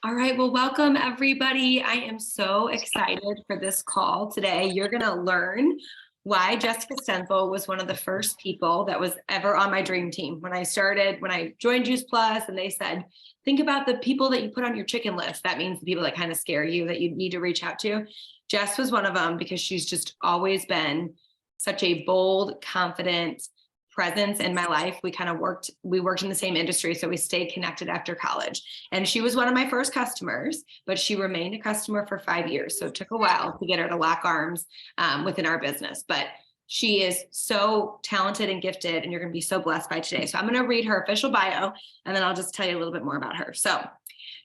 All right, well, welcome everybody. I am so excited for this call today. You're going to learn why Jessica Stenzel was one of the first people that was ever on my dream team. When I joined Juice Plus, and they said, think about the people that you put on your chicken list. That means the people that kind of scare you that you need to reach out to. Jess was one of them because she's just always been such a bold, confident presence in my life. We worked in the same industry, so we stayed connected after college. And she was one of my first customers, but she remained a customer for 5 years. So it took a while to get her to lock arms within our business. But she is so talented and gifted, and you're going to be so blessed by today. So I'm going to read her official bio, and then I'll just tell you a little bit more about her. So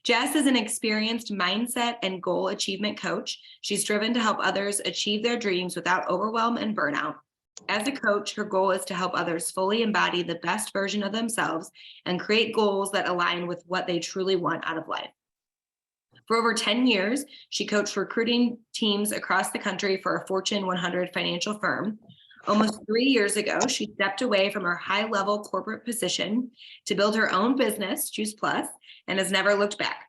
Jess is an experienced mindset and goal achievement coach. She's driven to help others achieve their dreams without overwhelm and burnout. As a coach, her goal is to help others fully embody the best version of themselves and create goals that align with what they truly want out of life. For over 10 years, she coached recruiting teams across the country for a Fortune 100 financial firm. Almost 3 years ago, she stepped away from her high-level corporate position to build her own business, Juice Plus, and has never looked back.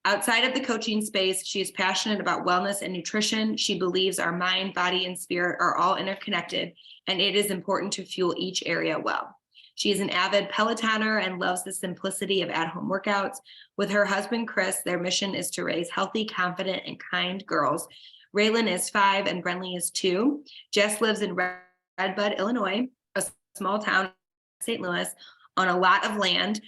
Outside of the coaching space, she is passionate about wellness and nutrition. She believes our mind, body, and spirit are all interconnected, and it is important to fuel each area well. She is an avid Pelotoner and loves the simplicity of at-home workouts. With her husband, Chris, their mission is to raise healthy, confident, and kind girls. Raylan is 5 and Brenly is 2. Jess lives in Redbud, Illinois, a small town in St. Louis, on a lot of land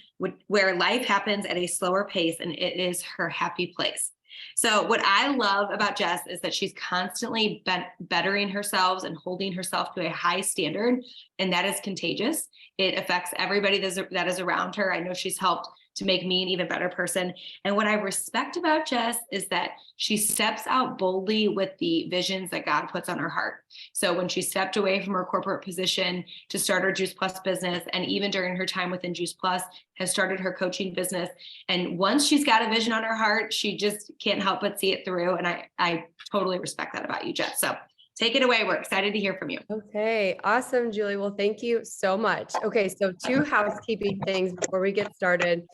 where life happens at a slower pace, and it is her happy place. So what I love about Jess is that she's constantly bettering herself and holding herself to a high standard, and that is contagious. It affects everybody that is around her. I know she's helped to make me an even better person. And what I respect about Jess is that she steps out boldly with the visions that God puts on her heart. So when she stepped away from her corporate position to start her Juice Plus business, and even during her time within Juice Plus, has started her coaching business. And once she's got a vision on her heart, she just can't help but see it through. And I totally respect that about you, Jess. So take it away. We're excited to hear from you. Okay, awesome, Julie. Well, thank you so much. Okay, so 2 housekeeping things before we get started.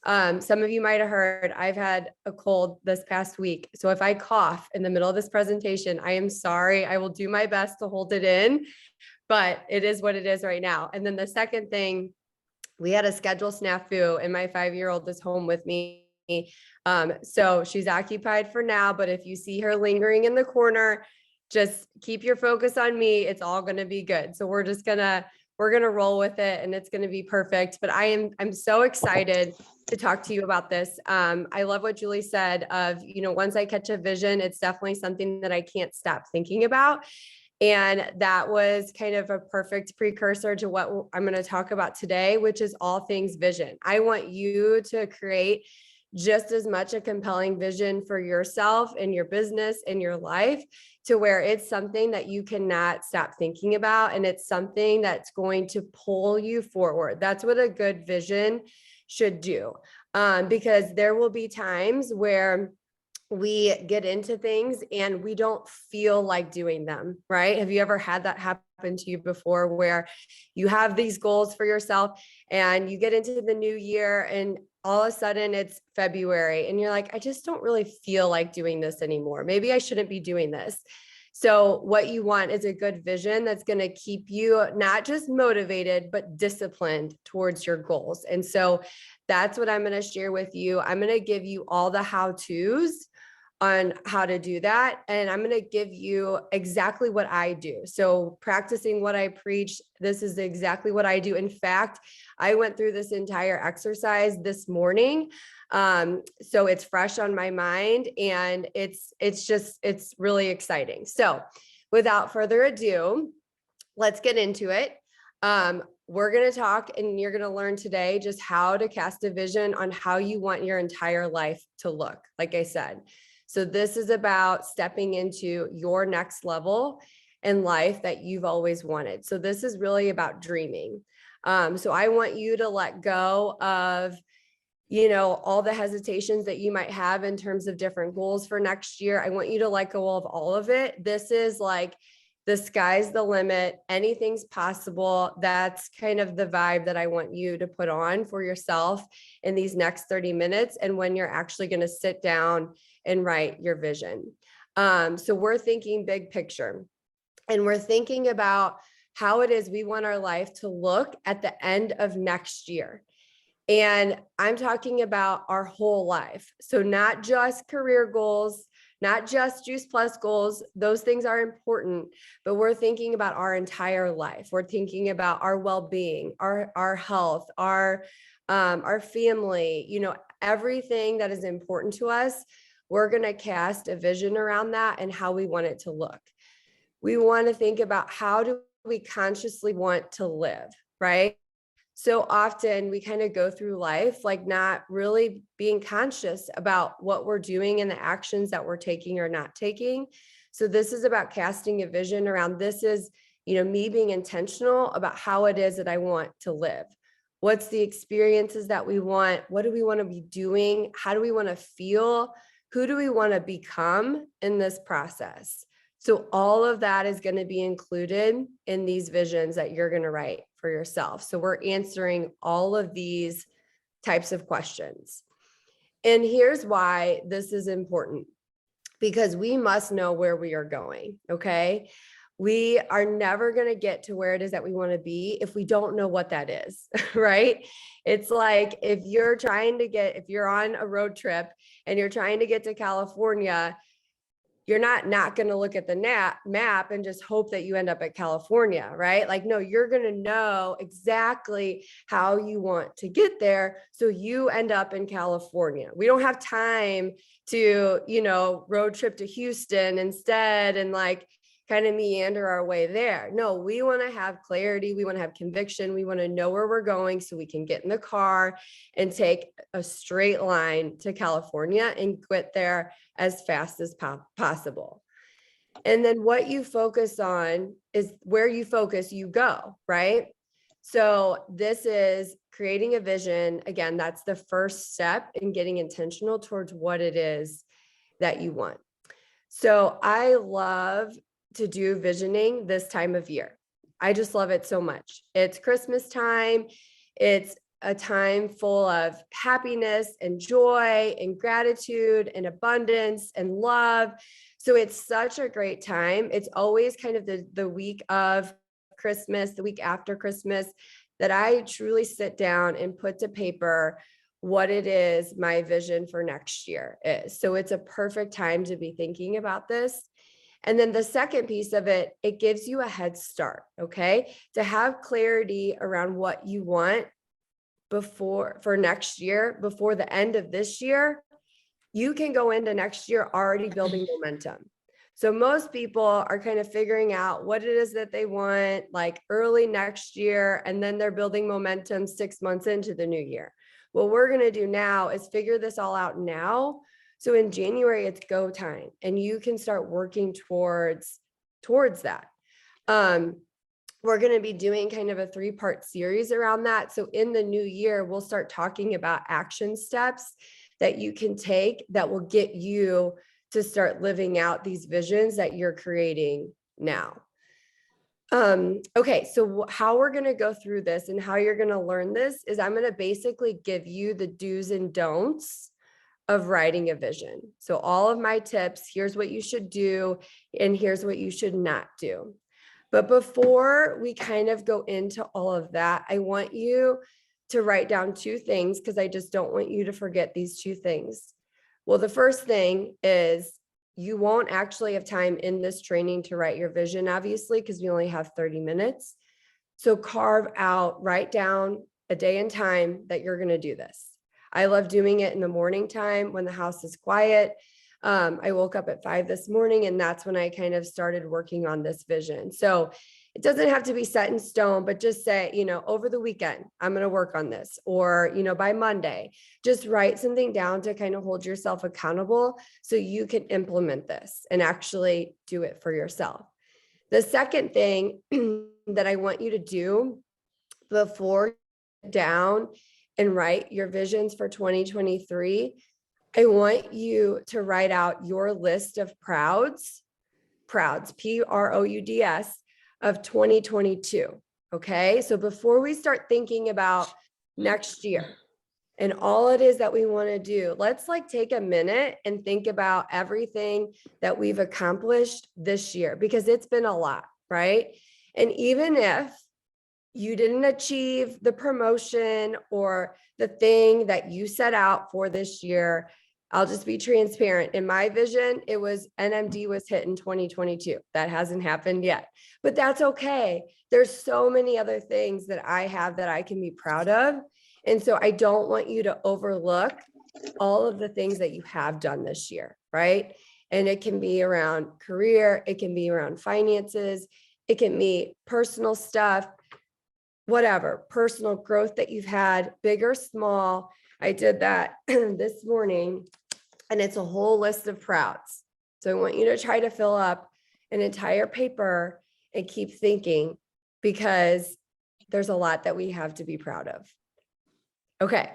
Some of you might have heard I've had a cold this past week. So if I cough in the middle of this presentation, I am sorry. I will do my best to hold it in, but it is what it is right now. And then the second thing, we had a schedule snafu and my 5-year-old is home with me. So she's occupied for now, but if you see her lingering in the corner, just keep your focus on me. It's all going to be good. So we're going to roll with it, and it's going to be perfect. But I'm so excited to talk to you about this. I love what Julie said of, once I catch a vision, it's definitely something that I can't stop thinking about. And that was kind of a perfect precursor to what I'm going to talk about today, which is all things vision. I want you to create just as much a compelling vision for yourself and your business and your life, to where it's something that you cannot stop thinking about. And it's something that's going to pull you forward. That's what a good vision should do. Because there will be times where we get into things and we don't feel like doing them, right? Have you ever had that happen to you before, where you have these goals for yourself and you get into the new year and all of a sudden it's February and you're like, I just don't really feel like doing this anymore. Maybe I shouldn't be doing this. So what you want is a good vision that's going to keep you not just motivated, but disciplined towards your goals. And so that's what I'm going to share with you. I'm going to give you all the how-tos on how to do that. And I'm going to give you exactly what I do. So practicing what I preach, this is exactly what I do. In fact, I went through this entire exercise this morning. So it's fresh on my mind, and it's really exciting. So without further ado, let's get into it. We're going to talk, and you're going to learn today just how to cast a vision on how you want your entire life to look, like I said. So this is about stepping into your next level in life that you've always wanted. So this is really about dreaming. So I want you to let go of, all the hesitations that you might have in terms of different goals for next year. I want you to let go of all of it. This is like the sky's the limit, anything's possible. That's kind of the vibe that I want you to put on for yourself in these next 30 minutes. And when you're actually going to sit down and write your vision. So we're thinking big picture, and we're thinking about how it is we want our life to look at the end of next year. And I'm talking about our whole life. So not just career goals, not just Juice Plus goals. Those things are important, but we're thinking about our entire life. We're thinking about our well-being, our health, our family, everything that is important to us. We're going to cast a vision around that and how we want it to look. We want to think about, how do we consciously want to live, right? So often we kind of go through life like not really being conscious about what we're doing and the actions that we're taking or not taking. So this is about casting a vision around, this is, me being intentional about how it is that I want to live. What's the experiences that we want? What do we want to be doing? How do we want to feel? Who do we want to become in this process? So all of that is going to be included in these visions that you're going to write for yourself. So we're answering all of these types of questions. And here's why this is important, because we must know where we are going. Okay. We are never going to get to where it is that we want to be if we don't know what that is, right? It's like if you're on a road trip and you're trying to get to California, you're not going to look at the map and just hope that you end up at California, right? Like, no, you're going to know exactly how you want to get there. So you end up in California. We don't have time to, road trip to Houston instead and like kind of meander our way there. No, we want to have clarity. We want to have conviction. We want to know where we're going so we can get in the car and take a straight line to California and get there as fast as possible. And then what you focus on is where you focus, you go, right? So this is creating a vision. Again, that's the first step in getting intentional towards what it is that you want. So I love to do visioning this time of year. I just love it so much. It's Christmas time. It's a time full of happiness and joy and gratitude and abundance and love. So it's such a great time. It's always kind of the week of Christmas, the week after Christmas, that I truly sit down and put to paper what it is my vision for next year is. So it's a perfect time to be thinking about this. And then the second piece of it, it gives you a head start, okay? To have clarity around what you want for next year, before the end of this year, you can go into next year already building momentum. So most people are kind of figuring out what it is that they want like early next year, and then they're building momentum 6 months into the new year. What we're going to do now is figure this all out now. So in January, it's go time, and you can start working towards that. We're going to be doing kind of a 3-part series around that. So in the new year, we'll start talking about action steps that you can take that will get you to start living out these visions that you're creating now. Okay, so how we're going to go through this and how you're going to learn this is I'm going to basically give you the do's and don'ts of writing a vision. So all of my tips, here's what you should do, and here's what you should not do. But before we kind of go into all of that, I want you to write down 2 things, because I just don't want you to forget these 2 things. Well, the first thing is you won't actually have time in this training to write your vision, obviously, because we only have 30 minutes. So write down a day and time that you're going to do this. I love doing it in the morning time when the house is quiet. I woke up at 5 this morning, and that's when I kind of started working on this vision. So it doesn't have to be set in stone, but just say, over the weekend, I'm going to work on this, or, by Monday, just write something down to kind of hold yourself accountable so you can implement this and actually do it for yourself. The second thing that I want you to do before you sit down and write your visions for 2023, I want you to write out your list of prouds prouds, Prouds of 2022. Okay. So before we start thinking about next year and all it is that we want to do, let's like take a minute and think about everything that we've accomplished this year, because it's been a lot, right? And even if you didn't achieve the promotion or the thing that you set out for this year, I'll just be transparent. In my vision, it was NMD was hit in 2022. That hasn't happened yet, but that's okay. There's so many other things that I have that I can be proud of. And so I don't want you to overlook all of the things that you have done this year, right? And it can be around career, it can be around finances, it can be personal stuff, whatever, personal growth that you've had, big or small. I did that this morning, and it's a whole list of prouds. So I want you to try to fill up an entire paper and keep thinking, because there's a lot that we have to be proud of. Okay.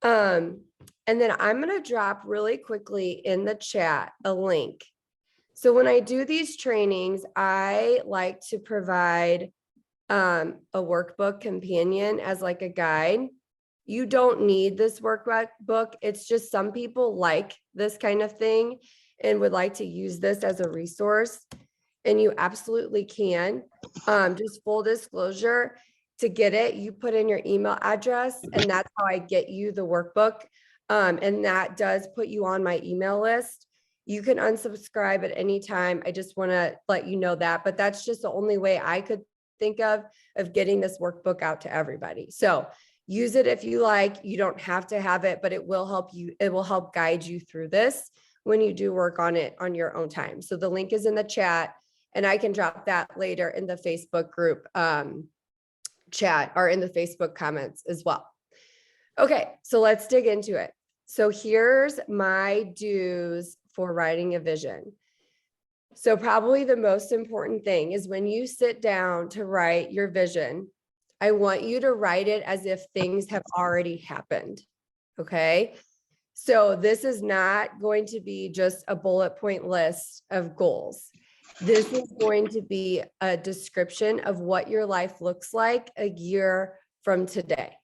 And then I'm going to drop really quickly in the chat a link. So when I do these trainings, I like to provide a workbook companion as like a guide. You don't need this workbook. It's just some people like this kind of thing and would like to use this as a resource. And you absolutely can. Just full disclosure, to get it, you put in your email address, and that's how I get you the workbook. And that does put you on my email list. You can unsubscribe at any time. I just want to let you know that, but that's just the only way I could think of getting this workbook out to everybody. So use it if you like. You don't have to have it, but it will help you. It will help guide you through this when you do work on it on your own time. So the link is in the chat, and I can drop that later in the Facebook group chat or in the Facebook comments as well. Okay, so let's dig into it. So here's my do's for writing a vision. So probably the most important thing is when you sit down to write your vision, I want you to write it as if things have already happened. Okay. So this is not going to be just a bullet point list of goals. This is going to be a description of what your life looks like a year from today.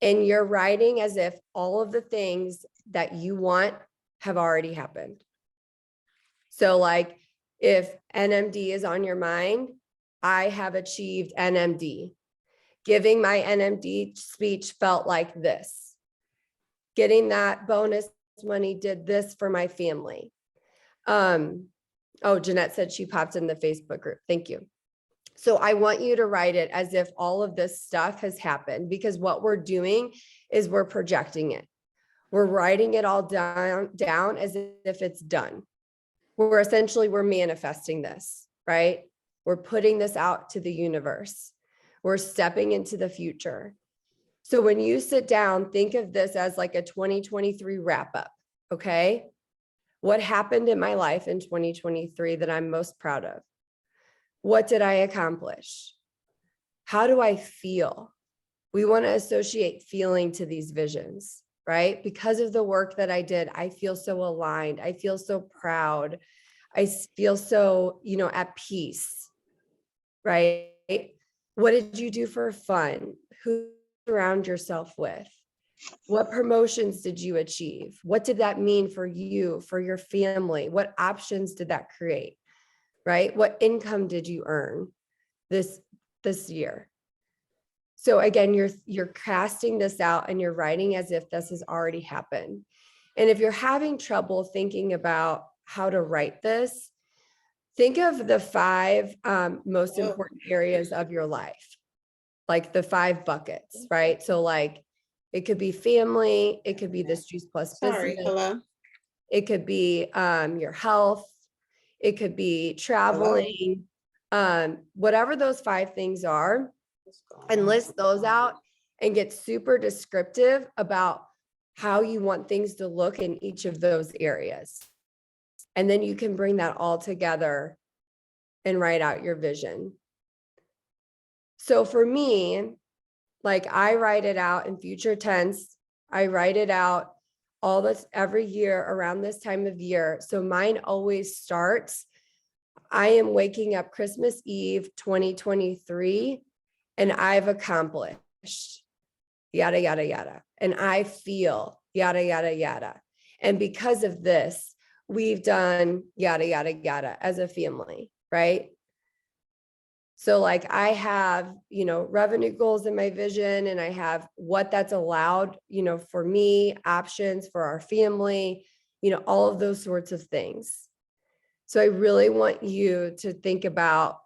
And you're writing as if all of the things that you want have already happened. So like if NMD is on your mind, I have achieved NMD. Giving my NMD speech felt like this. Getting that bonus money did this for my family. Oh, Jeanette said she popped in the Facebook group. Thank you. So I want you to write it as if all of this stuff has happened, because what we're doing is we're projecting it. We're writing it all down as if it's done. We're manifesting this, right? We're putting this out to the universe. We're stepping into the future. So when you sit down, think of this as like a 2023 wrap up, okay? What happened in my life in 2023 that I'm most proud of? What did I accomplish? How do I feel? We want to associate feeling to these visions, right? Because of the work that I did, I feel so aligned. I feel so proud. I feel so, at peace, right? What did you do for fun? Who you surround yourself with? What promotions did you achieve? What did that mean for you, for your family? What options did that create, right? What income did you earn this year? So again, you're casting this out and you're writing as if this has already happened. And if you're having trouble thinking about how to write this, think of the 5 most important areas of your life, like the 5 buckets, right? So like, it could be family, it could be this Juice Plus business. Hello. It could be your health, it could be traveling, whatever those 5 things are, and list those out and get super descriptive about how you want things to look in each of those areas. And then you can bring that all together and write out your vision. So for me, like I write it out in future tense. I write it out all this every year around this time of year. So mine always starts I am waking up Christmas Eve, 2023, and I've accomplished yada, yada, yada. And I feel yada, yada, yada. And because of this, we've done yada, yada, yada as a family, right? So like I have, revenue goals in my vision, and I have what that's allowed, for me, options for our family, all of those sorts of things. So I really want you to think about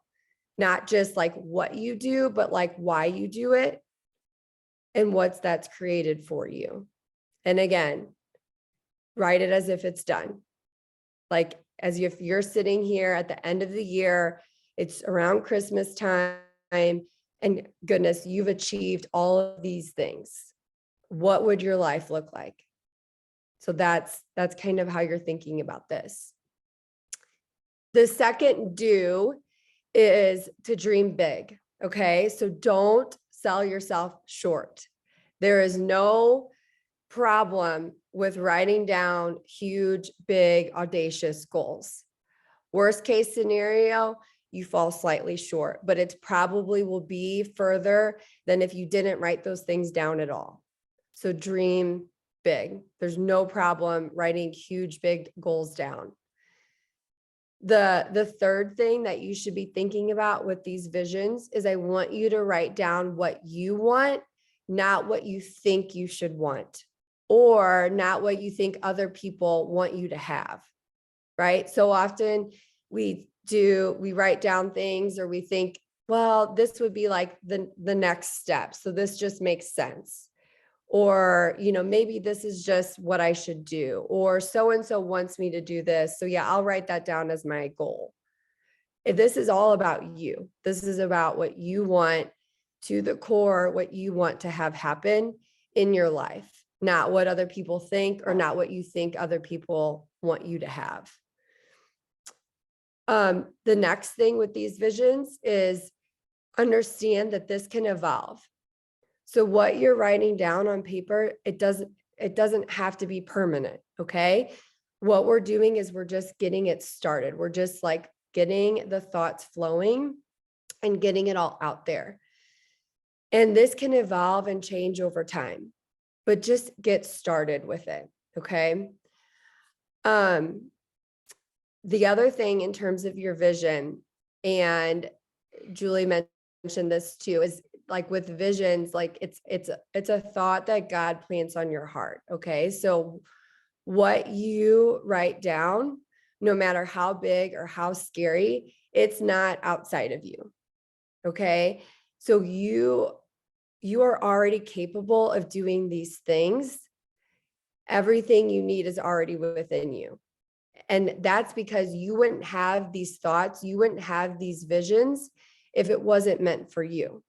not just like what you do, but like why you do it and what's that's created for you. And again, write it as if it's done. Like as if you're sitting here at the end of the year, it's around Christmas time, and goodness, you've achieved all of these things. What would your life look like? So that's kind of how you're thinking about this. The second do is to dream big. Okay. So don't sell yourself short. There is no problem with writing down huge, big, audacious goals. Worst case scenario, you fall slightly short, but it probably will be further than if you didn't write those things down at all. So dream big. There's no problem writing huge, big goals down. The third thing that you should be thinking about with these visions is I want you to write down what you want, not what you think you should want, or not what you think other people want you to have, right? So often we write down things, or we think, well, this would be like the next step. So this just makes sense. Or, maybe this is just what I should do, or so-and-so wants me to do this. So yeah, I'll write that down as my goal. If this is all about you, this is about what you want to the core, what you want to have happen in your life, not what other people think, or not what you think other people want you to have. The next thing with these visions is understand that this can evolve. So what you're writing down on paper, it doesn't have to be permanent, okay? What we're doing is we're just getting it started. We're just like getting the thoughts flowing and getting it all out there. And this can evolve and change over time, but just get started with it, okay? The other thing in terms of your vision, and Julie mentioned this too, is like with visions, like it's a thought that God plants on your heart. Okay. So what you write down, no matter how big or how scary, it's not outside of you. Okay. So you are already capable of doing these things. Everything you need is already within you. And that's because you wouldn't have these thoughts, you wouldn't have these visions if it wasn't meant for you.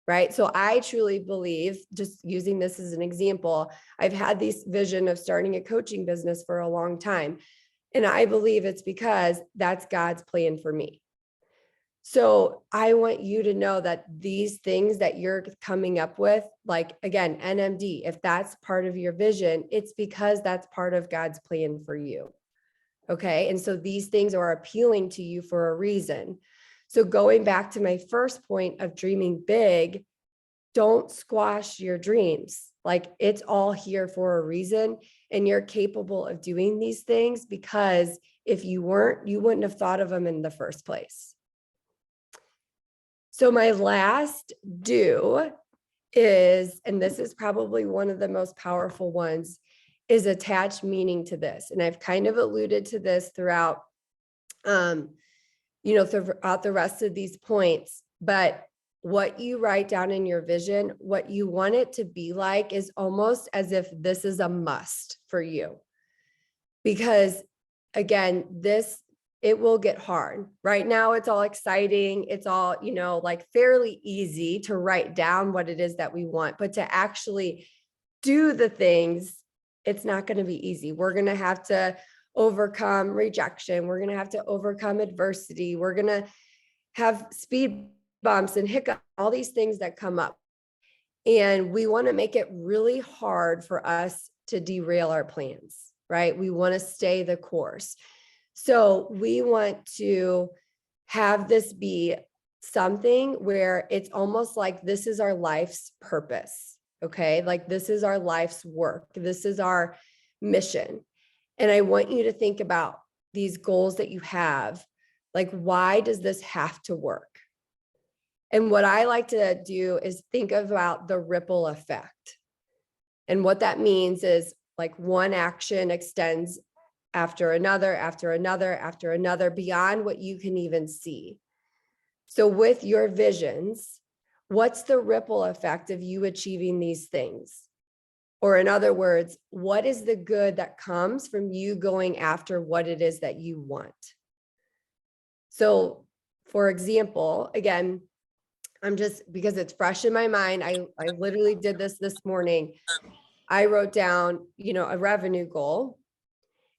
Right. So I truly believe, just using this as an example, I've had this vision of starting a coaching business for a long time. And I believe it's because that's God's plan for me. So I want you to know that these things that you're coming up with, like, again, NMD, if that's part of your vision, it's because that's part of God's plan for you. Okay. And so these things are appealing to you for a reason. So going back to my first point of dreaming big, don't squash your dreams. Like, it's all here for a reason, and you're capable of doing these things, because if you weren't, you wouldn't have thought of them in the first place. So my last do is, and this is probably one of the most powerful ones, is attach meaning to this. And I've kind of alluded to this throughout, throughout the rest of these points, but what you write down in your vision, what you want it to be like, is almost as if this is a must for you. Because again, it will get hard. Right now, it's all exciting. It's all, like fairly easy to write down what it is that we want, but to actually do the things, it's not going to be easy. We're going to have to overcome rejection. We're going to have to overcome adversity. We're going to have speed bumps and hiccups, all these things that come up. And we want to make it really hard for us to derail our plans, right? We want to stay the course. So we want to have this be something where it's almost like this is our life's purpose. Okay. Like this is our life's work. This is our mission. And I want you to think about these goals that you have. Like, why does this have to work? And what I like to do is think about the ripple effect. And what that means is like one action extends after another, after another, after another, beyond what you can even see. So with your visions, what's the ripple effect of you achieving these things? Or in other words, what is the good that comes from you going after what it is that you want? So for example, again, I'm just, because it's fresh in my mind, I literally did this morning. I wrote down, a revenue goal,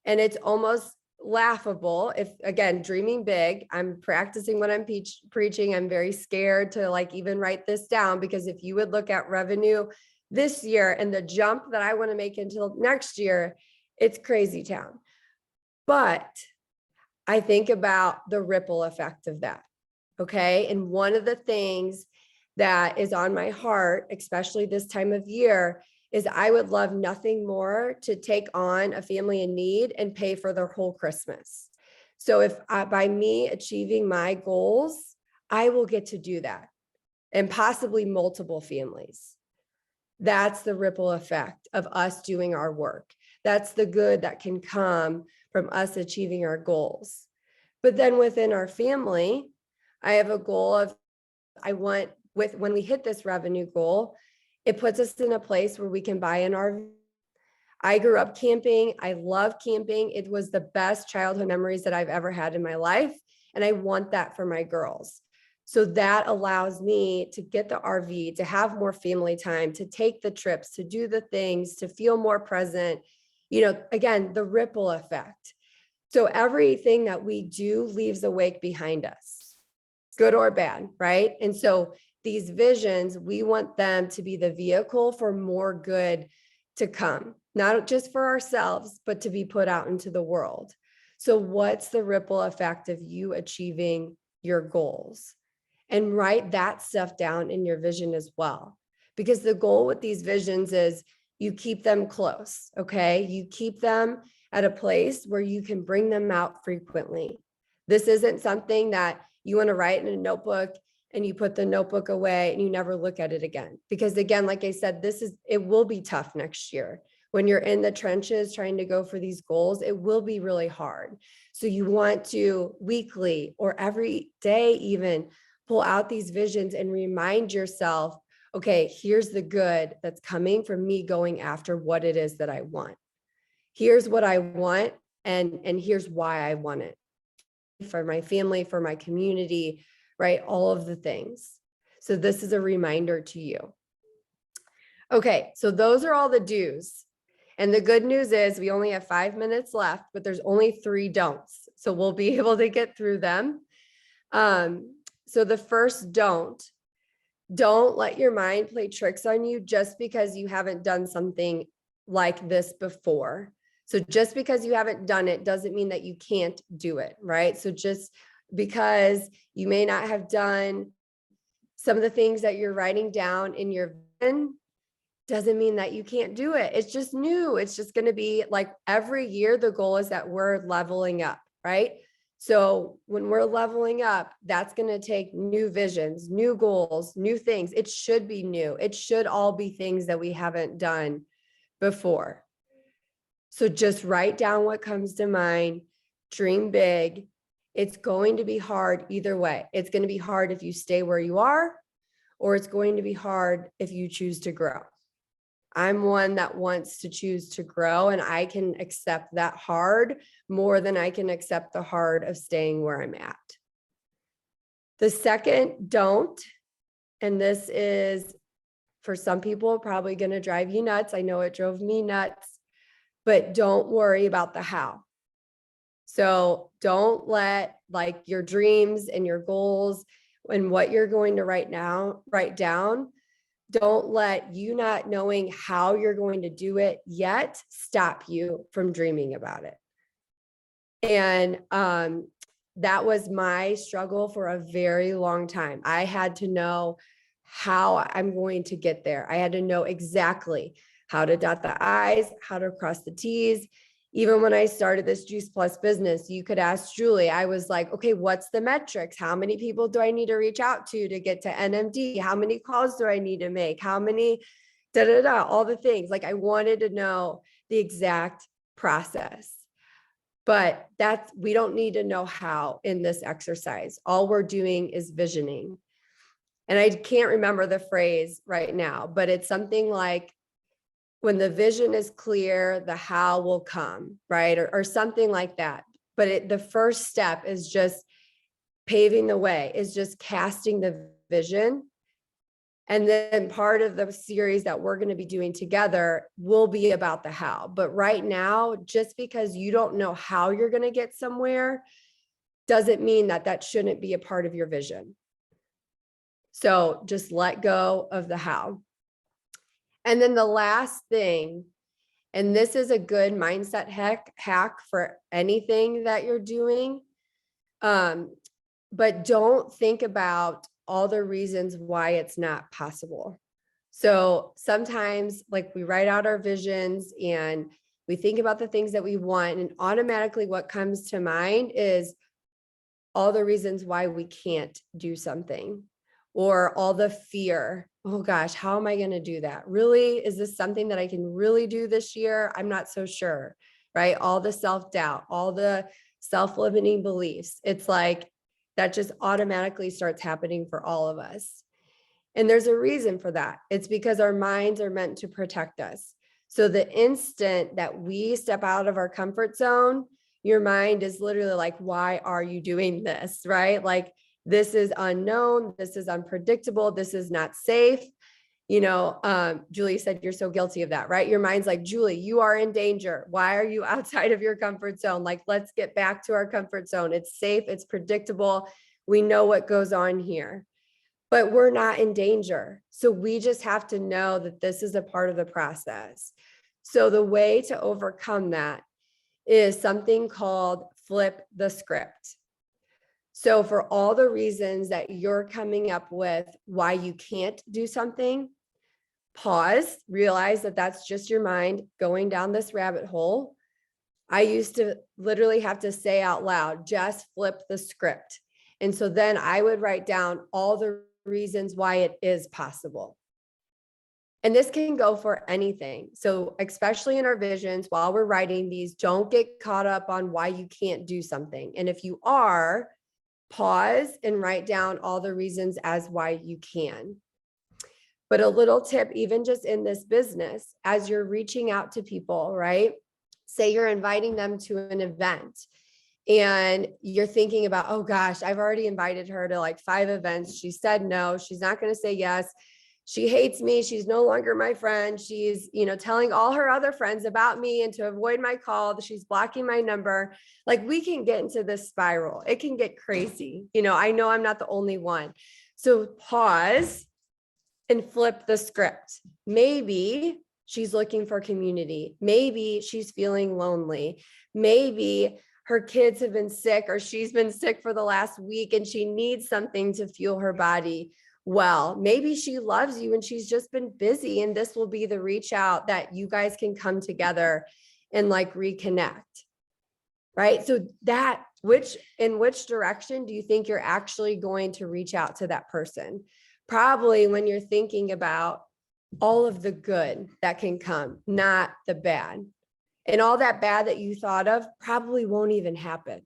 and it's almost laughable if, again, dreaming big. I'm practicing what I'm preaching. I'm very scared to like even write this down, because if you would look at revenue this year and the jump that I want to make until next year, it's crazy town. But I think about the ripple effect of that. Okay. And one of the things that is on my heart, especially this time of year, is I would love nothing more to take on a family in need and pay for their whole Christmas. So if by me achieving my goals, I will get to do that, and possibly multiple families. That's the ripple effect of us doing our work. That's the good that can come from us achieving our goals. But then within our family, I have a goal of, when we hit this revenue goal, it puts us in a place where we can buy an RV. I grew up camping. I love camping. It was the best childhood memories that I've ever had in my life. And I want that for my girls. So that allows me to get the RV, to have more family time, to take the trips, to do the things, to feel more present. Again, the ripple effect. So everything that we do leaves a wake behind us, good or bad, right? And so these visions, we want them to be the vehicle for more good to come, not just for ourselves, but to be put out into the world. So what's the ripple effect of you achieving your goals? And write that stuff down in your vision as well. Because the goal with these visions is you keep them close, okay? You keep them at a place where you can bring them out frequently. This isn't something that you want to write in a notebook and you put the notebook away and you never look at it again. Because again, like I said, it will be tough next year. When you're in the trenches trying to go for these goals, it will be really hard. So you want to weekly or every day even pull out these visions and remind yourself, okay, here's the good that's coming from me going after what it is that I want. Here's what I want, and here's why I want it. For my family, for my community, right? All of the things. So this is a reminder to you. Okay, so those are all the do's. And the good news is we only have 5 minutes left, but there's only 3 don'ts. So we'll be able to get through them. So the first don't let your mind play tricks on you just because you haven't done something like this before. So just because you haven't done it doesn't mean that you can't do it, right? So just because you may not have done some of the things that you're writing down in your vision doesn't mean that you can't do it. It's just new. It's just going to be like every year, the goal is that we're leveling up, right? So when we're leveling up, that's going to take new visions, new goals, new things. It should be new. It should all be things that we haven't done before. So just write down what comes to mind, dream big. It's going to be hard either way. It's going to be hard if you stay where you are, or it's going to be hard if you choose to grow. I'm one that wants to choose to grow, and I can accept that hard more than I can accept the hard of staying where I'm at. The second don't, and this is for some people probably going to drive you nuts. I know it drove me nuts, but don't worry about the how. So don't let like your dreams and your goals and what you're going to write down. Don't let you not knowing how you're going to do it yet stop you from dreaming about it. And that was my struggle for a very long time. I had to know how I'm going to get there. I had to know exactly how to dot the I's, how to cross the T's. Even when I started this Juice Plus business, you could ask Julie, I was like, okay, what's the metrics? How many people do I need to reach out to get to NMD? How many calls do I need to make? How many, all the things. Like, I wanted to know the exact process. But we don't need to know how in this exercise. All we're doing is visioning. And I can't remember the phrase right now, but it's something like, when the vision is clear, the how will come, right? Or something like that. But the first step is just paving the way, is just casting the vision. And then part of the series that we're going to be doing together will be about the how. But right now, just because you don't know how you're going to get somewhere doesn't mean that shouldn't be a part of your vision. So just let go of the how. And then the last thing, and this is a good mindset hack for anything that you're doing, but don't think about all the reasons why it's not possible. So sometimes, like, we write out our visions and we think about the things that we want, and automatically what comes to mind is all the reasons why we can't do something, or all the fear. Oh gosh, how am I going to do that? Really? Is this something that I can really do this year? I'm not so sure, right? All the self-doubt, all the self-limiting beliefs. It's like that just automatically starts happening for all of us. And there's a reason for that. It's because our minds are meant to protect us. So the instant that we step out of our comfort zone, your mind is literally like, why are you doing this? Right? Like, this is unknown. This is unpredictable. This is not safe. Julie said, you're so guilty of that, right? Your mind's like, Julie, you are in danger. Why are you outside of your comfort zone? Like, let's get back to our comfort zone. It's safe. It's predictable. We know what goes on here, but we're not in danger. So we just have to know that this is a part of the process. So the way to overcome that is something called flip the script. So for all the reasons that you're coming up with why you can't do something, pause, realize that that's just your mind going down this rabbit hole. I used to literally have to say out loud, just flip the script. And so then I would write down all the reasons why it is possible. And this can go for anything. So especially in our visions, while we're writing these, don't get caught up on why you can't do something. And if you are, pause and write down all the reasons as why you can. But a little tip, even just in this business, as you're reaching out to people, right? Say you're inviting them to an event and you're thinking about, oh gosh, I've already invited her to like 5 events. She said no, she's not going to say yes. She hates me. She's no longer my friend. She's, telling all her other friends about me, and to avoid my call, she's blocking my number. Like, we can get into this spiral. It can get crazy. I know I'm not the only one. So pause and flip the script. Maybe she's looking for community. Maybe she's feeling lonely. Maybe her kids have been sick, or she's been sick for the last week and she needs something to fuel her body. Well, maybe she loves you and she's just been busy, and this will be the reach out that you guys can come together and like reconnect. Right? So in which direction do you think you're actually going to reach out to that person? Probably when you're thinking about all of the good that can come, not the bad. And all that bad that you thought of probably won't even happen.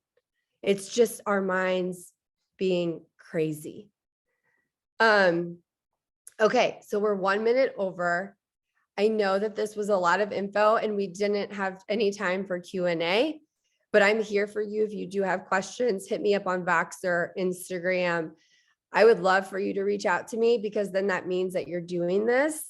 It's just our minds being crazy. Okay, so we're 1 minute over. I know that this was a lot of info and we didn't have any time for Q&A, but I'm here for you. If you do have questions, hit me up on Voxer, Instagram. I would love for you to reach out to me, because then that means that you're doing this.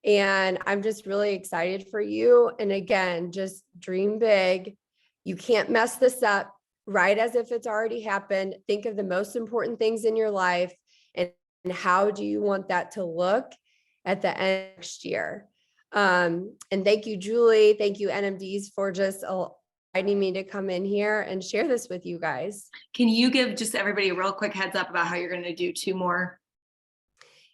And I'm just really excited for you. And again, just dream big. You can't mess this up. Write as if it's already happened. Think of the most important things in your life, and how do you want that to look at the end of next year. And thank you, Julie. Thank you, NMDs, for just inviting me to come in here and share this with you guys. Can you give just everybody a real quick heads up about how you're going to do 2 more?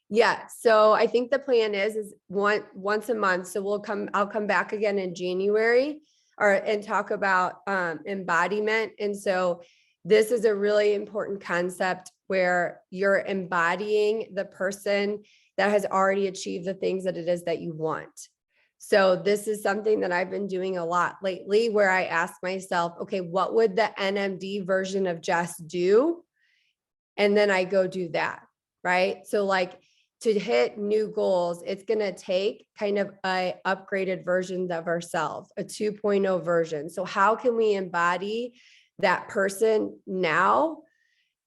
Yeah, so I think the plan is once a month. So I'll come back again in January and talk about embodiment. And so this is a really important concept where you're embodying the person that has already achieved the things that it is that you want. So this is something that I've been doing a lot lately, where I ask myself, okay, what would the NMD version of Jess do? And then I go do that, right? So like, to hit new goals, it's going to take kind of a upgraded version of ourselves, a 2.0 version. So how can we embody that person now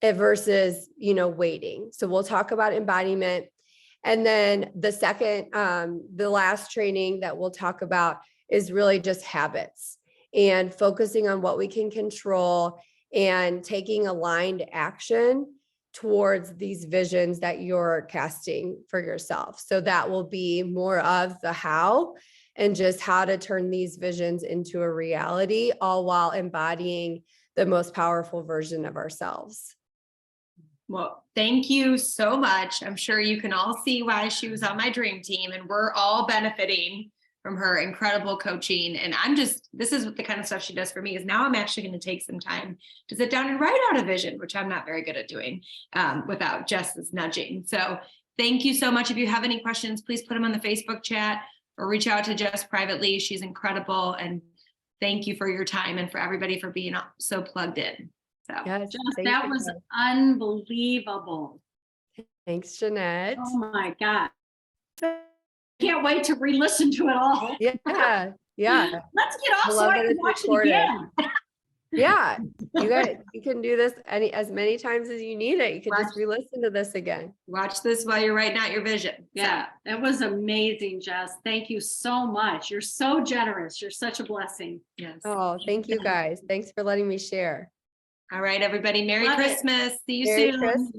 versus, waiting? So we'll talk about embodiment. And then the second, the last training that we'll talk about is really just habits and focusing on what we can control and taking aligned action towards these visions that you're casting for yourself. So that will be more of the how and just how to turn these visions into a reality, all while embodying the most powerful version of ourselves. Well, thank you so much. I'm sure you can all see why she was on my dream team, and we're all benefiting from her incredible coaching. And this is the kind of stuff she does for me, is now I'm actually going to take some time to sit down and write out a vision, which I'm not very good at doing without Jess's nudging. So thank you so much. If you have any questions, please put them on the Facebook chat or reach out to Jess privately. She's incredible. And thank you for your time and for everybody for being so plugged in. So Yes, Jess, that was unbelievable. Thanks, Jeanette. Oh my God. Can't wait to re-listen to it all. Yeah. Yeah. Let's get off I so love I that can it's watch recorded. it again. Yeah. You can do this as many times as you need it. You can just re-listen to this again. watch this while you're writing out your vision. Yeah, it was amazing, Jess. Thank you so much. You're so generous. You're such a blessing. Yes. Oh, thank you guys. Thanks for letting me share. All right, everybody. Merry Love it. Christmas. See you Merry soon. Christmas.